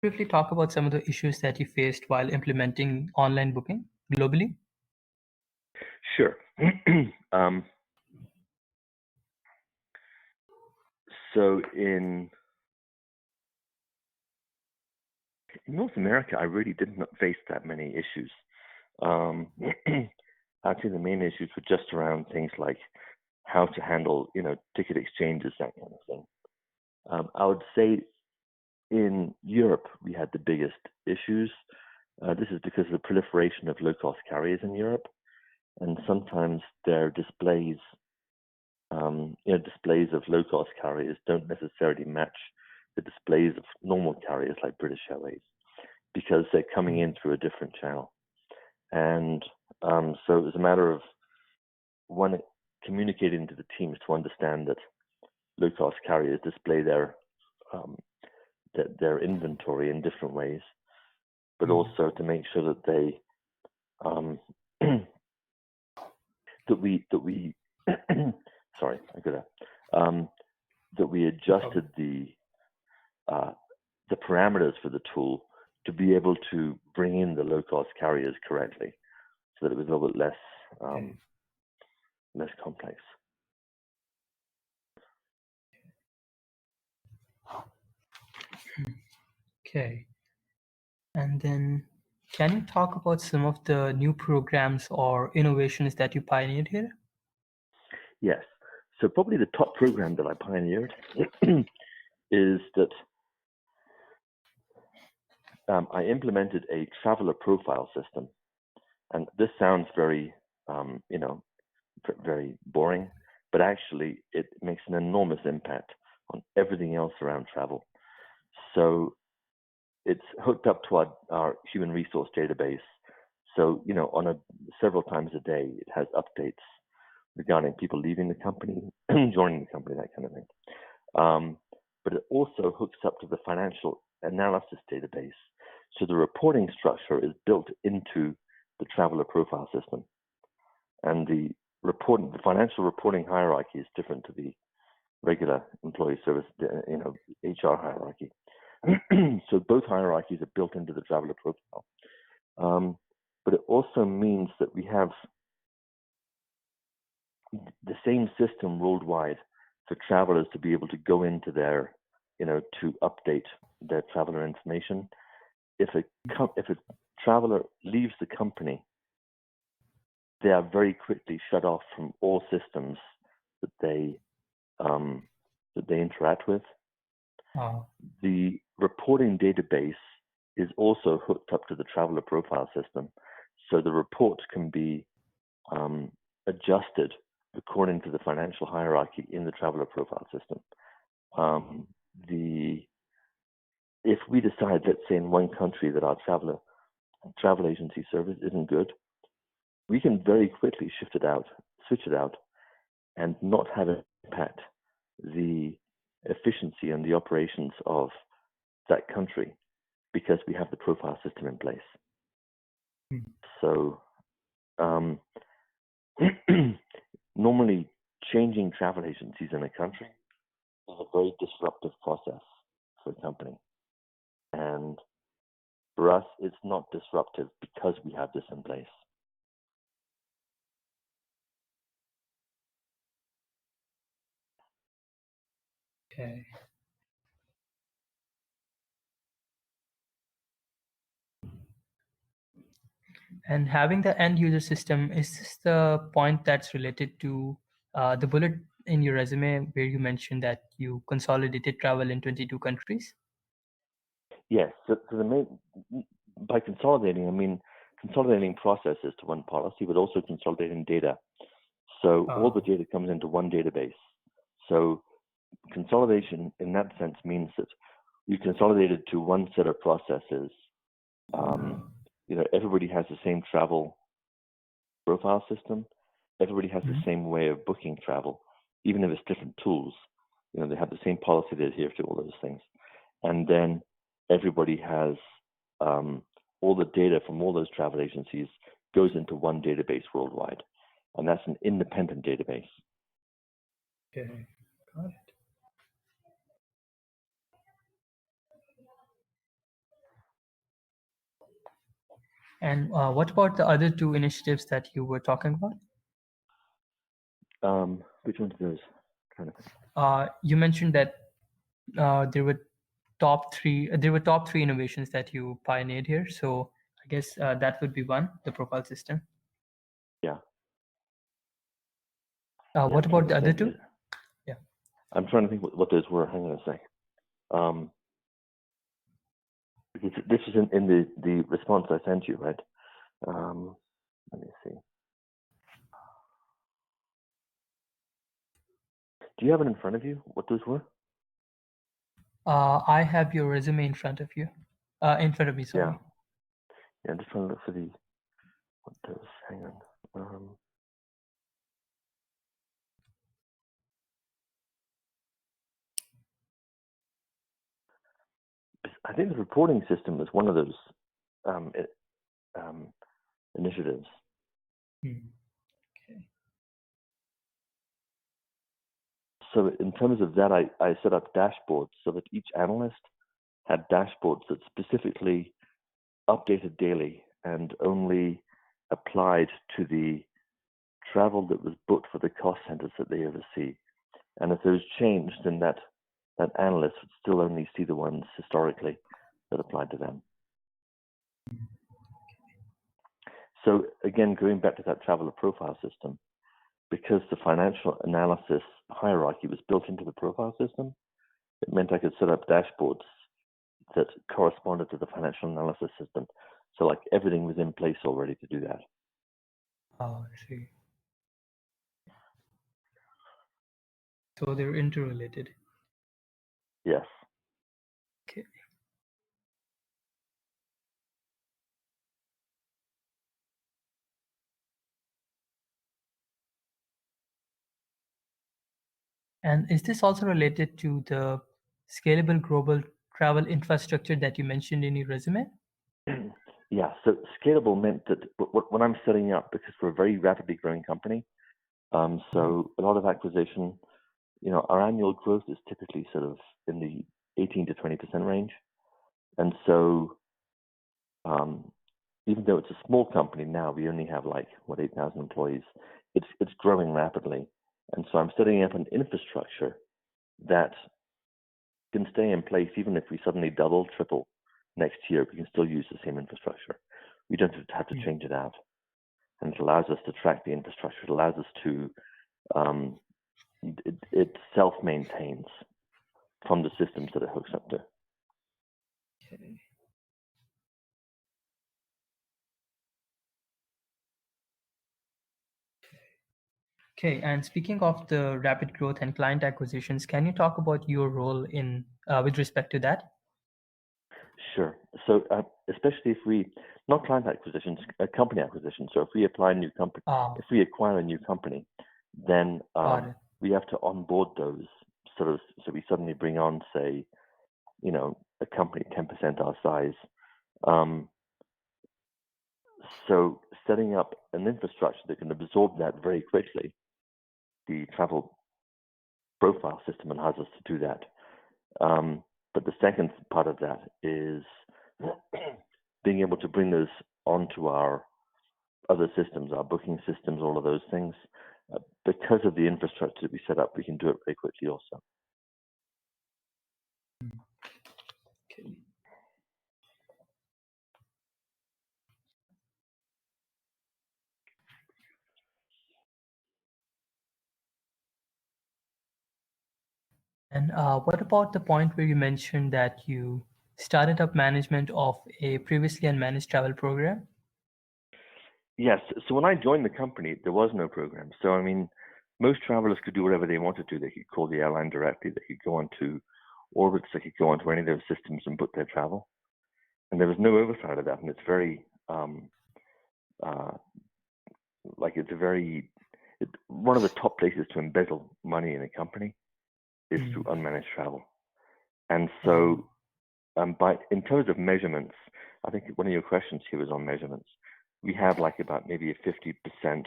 Briefly talk about some of the issues that you faced while implementing online booking globally? Sure. um, so in North America, I really did not face that many issues. Um, Actually, the main issues were just around things like how to handle, ticket exchanges, that kind of thing. I would say in Europe, we had the biggest issues. This is because of the proliferation of low-cost carriers in Europe, and sometimes their displays of low-cost carriers don't necessarily match the displays of normal carriers like British Airways because they're coming in through a different channel. And so it was a matter of communicating to the teams to understand that low-cost carriers display um, their inventory in different ways, but also to make sure that they that we sorry, I got that we adjusted the parameters for the tool to be able to bring in the low-cost carriers correctly, so that it was a little bit less complex. Okay. And then can you talk about some of the new programs or innovations that you pioneered here? Yes. So probably the top program that I pioneered is that I implemented a traveler profile system. And this sounds very, very boring, but actually it makes an enormous impact on everything else around travel. So it's hooked up to our human resource database. So, several times a day, it has updates regarding people leaving the company, joining the company, that kind of thing. But it also hooks up to the financial analysis database. So the reporting structure is built into the traveler profile system. And the financial reporting hierarchy is different to the regular employee service, HR hierarchy. So both hierarchies are built into the traveler profile. But it also means that we have the same system worldwide for travelers to be able to go into their, to update their traveler information. If a traveler leaves the company, they are very quickly shut off from all systems that they interact with. The reporting database is also hooked up to the traveler profile system, so the reports can be adjusted according to the financial hierarchy in the traveler profile system. If we decide, let's say in one country, that our travel agency service isn't good, we can very quickly switch it out, and not have it impact the efficiency and the operations of that country, because we have the profile system in place. So normally changing travel agencies in a country is a very disruptive process for a company. And for us, it's not disruptive because we have this in place. Okay. And having the end user system, is this the point that's related to the bullet in your resume where you mentioned that you consolidated travel in 22 countries? Yes. So by consolidating, I mean consolidating processes to one policy, but also consolidating data. So all the data comes into one database. So consolidation in that sense means that you consolidated to one set of processes. Everybody has the same travel profile system. Everybody has the same way of booking travel, even if it's different tools. They have the same policy they adhere to, all those things. And then everybody has all the data from all those travel agencies goes into one database worldwide. And that's an independent database. Okay, got it. And what about the other two initiatives that you were talking about? Which ones are those? Trying to think. You mentioned that there were top three innovations that you pioneered here. So I guess that would be one, the profile system. Yeah. What I'm about trying the to other think. two? Yeah. I'm trying to think what those were. Hang on a sec. Because this is in the response I sent you, right? Let me see. Do you have it in front of you? What those were? I have your resume in front of you. In front of me, sorry. Yeah. I'm just trying to look for what those. Hang on. I think the reporting system was one of those initiatives. Okay. So in terms of that, I set up dashboards so that each analyst had dashboards that specifically updated daily and only applied to the travel that was booked for the cost centers that they oversee. And if those changed, then that analyst would still only see the ones historically that applied to them. So again, going back to that traveler profile system, because the financial analysis hierarchy was built into the profile system, it meant I could set up dashboards that corresponded to the financial analysis system. So like everything was in place already to do that. Oh, I see. So they're interrelated. Yes. Okay. And is this also related to the scalable global travel infrastructure that you mentioned in your resume? Yeah, so scalable meant that what I'm setting up, because we're a very rapidly growing company, so a lot of acquisition, our annual growth is typically sort of in the 18 to 20% range. And so even though it's a small company now, we only have 8,000 employees, it's growing rapidly. And so I'm setting up an infrastructure that can stay in place even if we suddenly double, triple next year. We can still use the same infrastructure. We don't have to change it out. And it allows us to track the infrastructure. It allows us to, it self-maintains from the systems that it hooks up to. Okay. Okay, and speaking of the rapid growth and client acquisitions, can you talk about your role in with respect to that? Sure. So especially if not client acquisitions, company acquisitions. So if we acquire a new company, then we have to onboard those so we suddenly bring on, say, a company 10% our size. So setting up an infrastructure that can absorb that very quickly, the travel profile system allows us to do that. But the second part of that is being able to bring those onto our other systems, our booking systems, all of those things. Because of the infrastructure that we set up, we can do it very quickly also. Okay. And what about the point where you mentioned that you started up management of a previously unmanaged travel program? Yes. So when I joined the company, there was no program. So, I mean, most travelers could do whatever they wanted to. They could call the airline directly. They could go onto Orbitz. They could go onto any of those systems and book their travel. And there was no oversight of that. And it's very, one of the top places to embezzle money in a company is through unmanaged travel. And so, in terms of measurements, I think one of your questions here was on measurements. We have about maybe a 50%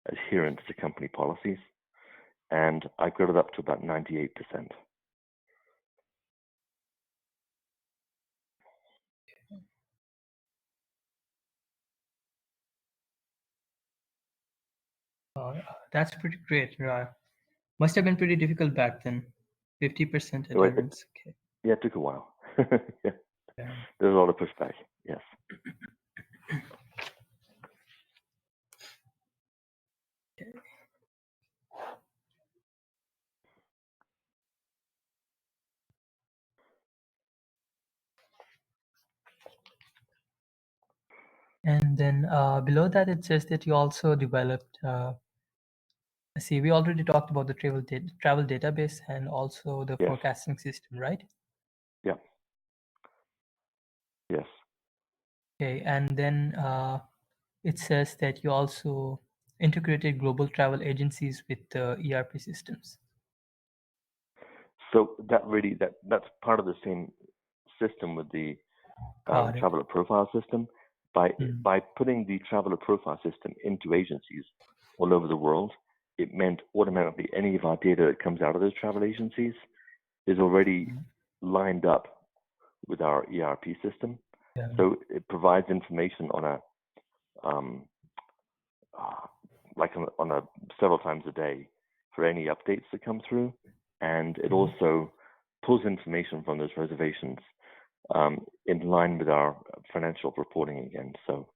adherence to company policies, and I've got it up to about 98%. That's pretty great. Must have been pretty difficult back then. 50% Well, adherence. Okay. yeah, it took a while. Yeah, Yeah. there's a lot of pushback. Yes. And then below that, it says that you also developed. See, we already talked about the travel database and also the Yes. forecasting system, right? Yeah. Yes. Okay, and then it says that you also integrated global travel agencies with ERP systems. So that's part of the same system with the Got it. traveler profile system. By Mm. by putting the traveler profile system into agencies all over the world, it meant automatically any of our data that comes out of those travel agencies is already lined up with our ERP system. Yeah. So it provides information on a on a several times a day for any updates that come through, and it also pulls information from those reservations in line with our financial reporting again. So,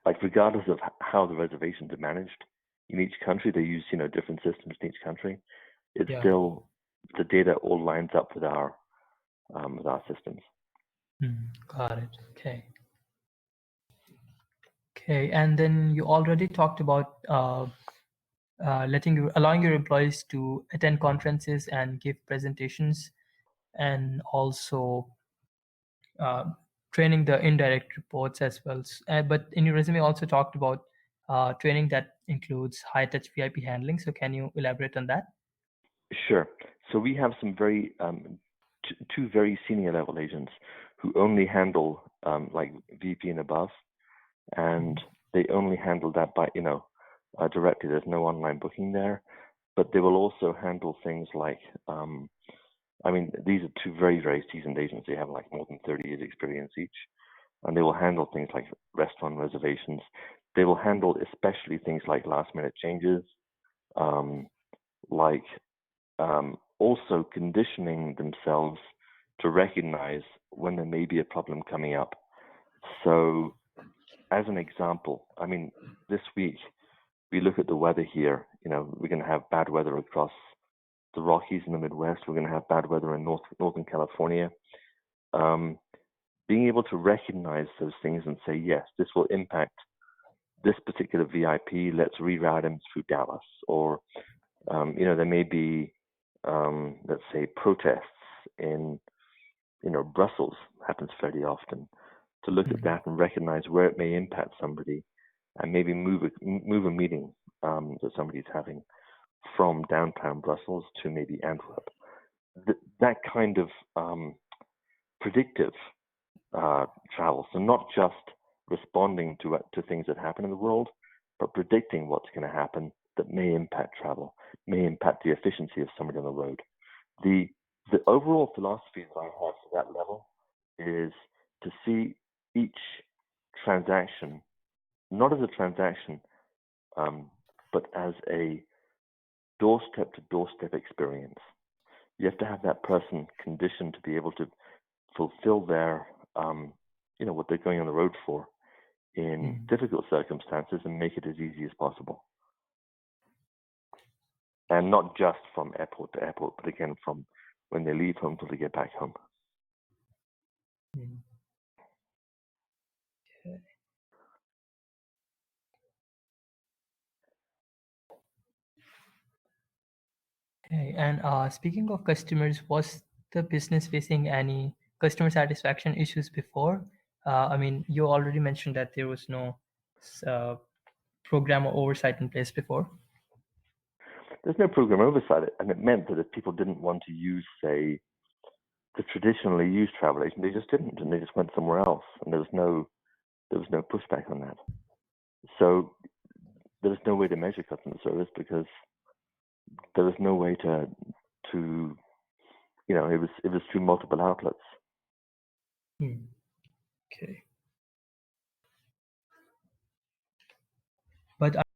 like regardless of how the reservations are managed in each country, they use different systems in each country. It's Yeah. still the data all lines up with our systems. Got it. Okay. Okay, and then you already talked about allowing your employees to attend conferences and give presentations, and also uh, training the indirect reports as well. But in your resume, also talked about training that includes high-touch VIP handling. So can you elaborate on that? Sure. So we have some very two very senior level agents who only handle like VP and above, and they only handle that by directly. There's no online booking there, but they will also handle things like these are two very, very seasoned agents. They have like more than 30 years experience each, and they will handle things like restaurant reservations. They will handle especially things like last minute changes, like also conditioning themselves to recognize when there may be a problem coming up. So, as an example, this week we look at the weather here. We're going to have bad weather across the Rockies in the Midwest. We're going to have bad weather in Northern California. Being able to recognize those things and say, yes, this will impact this particular VIP. Let's reroute him through Dallas, or there may be, let's say, protests in Brussels. Happens fairly often. To look at that and recognize where it may impact somebody, and maybe move a meeting that somebody's having from downtown Brussels to maybe Antwerp. That kind of predictive travel. So not just responding to things that happen in the world, but predicting what's going to happen that may impact travel, may impact the efficiency of somebody on the road. The overall philosophy that I have for that level is to see each transaction not as a transaction, but as a doorstep to doorstep experience. You have to have that person conditioned to be able to fulfill their, what they're going on the road for in difficult circumstances and make it as easy as possible. And not just from airport to airport, but again, from when they leave home till they get back home. Okay, and speaking of customers, was the business facing any customer satisfaction issues before? You already mentioned that there was no uh, program or oversight in place before. There's no program oversight, and it meant that if people didn't want to use, say, the traditionally used travel agent, they just didn't, and they just went somewhere else, and there was no pushback on that. So there was no way to measure customer service because there was no way to it was through multiple outlets. Okay. but